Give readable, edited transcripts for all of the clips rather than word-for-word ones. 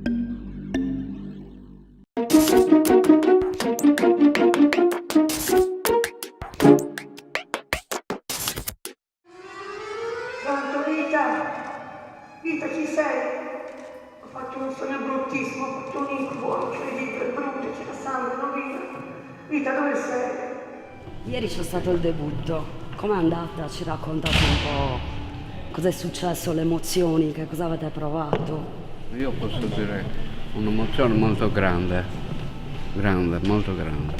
Pronto, Vita? Vita, ci sei? Ho fatto un sogno bruttissimo, ho fatto un incubo, incredibile, brutto, c'era sangue, non vita. Vita, dove sei? Ieri c'è stato il debutto. Com'è andata? Ci raccontate un po' cosa è successo, le emozioni, che cosa avete provato? Io posso dire un'emozione molto grande, molto grande.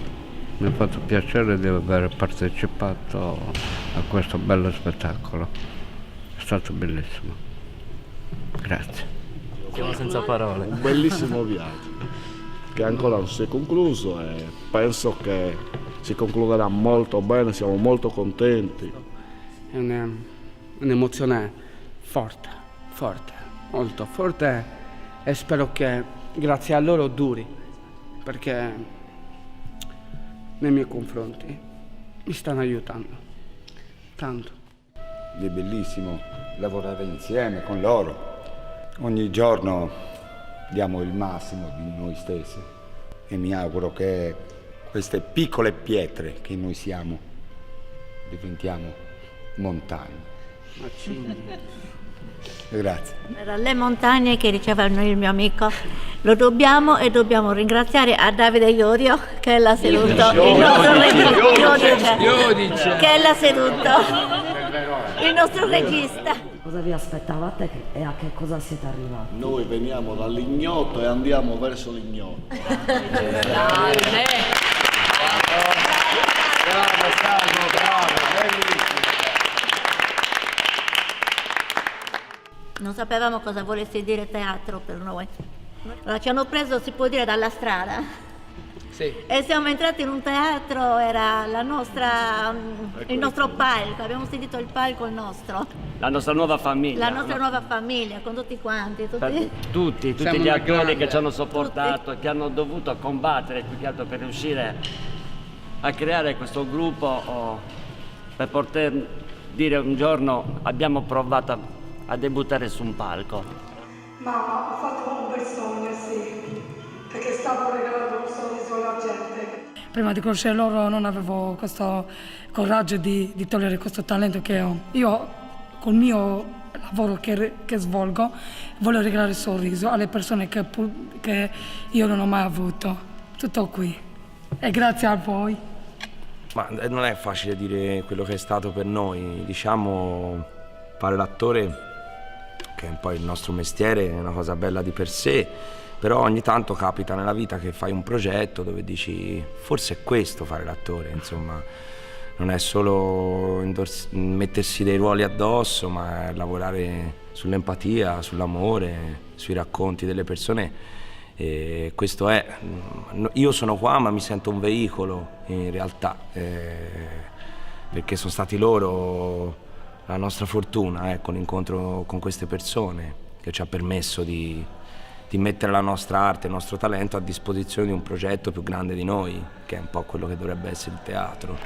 Mi ha fatto piacere di aver partecipato a questo bello spettacolo. È stato bellissimo. Grazie. Siamo senza parole. Un bellissimo viaggio che ancora non si è concluso e penso che si concluderà molto bene, siamo molto contenti. È un'emozione forte, molto forte e spero che grazie a loro duri, perché nei miei confronti mi stanno aiutando tanto. È bellissimo lavorare insieme con loro. Ogni giorno diamo il massimo di noi stessi e mi auguro che queste piccole pietre che noi siamo diventiamo montagne. Grazie. Per le montagne che diceva il mio amico, lo dobbiamo ringraziare a Davide Iodio che l'ha seduto, il nostro regista, che l'ha seduto, il nostro regista. Cosa vi aspettavate e a che cosa siete arrivati? Noi veniamo dall'ignoto e andiamo verso l'ignoto. Non sapevamo cosa volesse dire teatro per noi. Allora ci hanno preso, si può dire, dalla strada. Sì. E siamo entrati in un teatro, era il nostro palco, abbiamo sentito il palco il nostro. La nostra nuova famiglia. La nostra nuova famiglia, con tutti quanti. Tutti Siamo gli una attori grande. che ci hanno sopportato e che hanno dovuto combattere più che altro per riuscire a creare questo gruppo, per poter dire un giorno abbiamo provato a debuttare su un palco. Mamma, ho fatto un bel sogno, sì, perché stavo regalando un sorriso alla gente. Prima di conoscere loro non avevo questo coraggio di togliere questo talento che ho. Io, col mio lavoro che svolgo, voglio regalare il sorriso alle persone che io non ho mai avuto. Tutto qui. E grazie a voi. Ma non è facile dire quello che è stato per noi. Diciamo, fare l'attore, che è poi il nostro mestiere, è una cosa bella di per sé, però ogni tanto capita nella vita che fai un progetto dove dici forse è questo fare l'attore, insomma, non è solo mettersi dei ruoli addosso, ma è lavorare sull'empatia, sull'amore, sui racconti delle persone. E questo è, io sono qua ma mi sento un veicolo in realtà, perché sono stati loro la nostra fortuna, ecco, l'incontro con queste persone che ci ha permesso di mettere la nostra arte, il nostro talento a disposizione di un progetto più grande di noi, che è un po' quello che dovrebbe essere il teatro.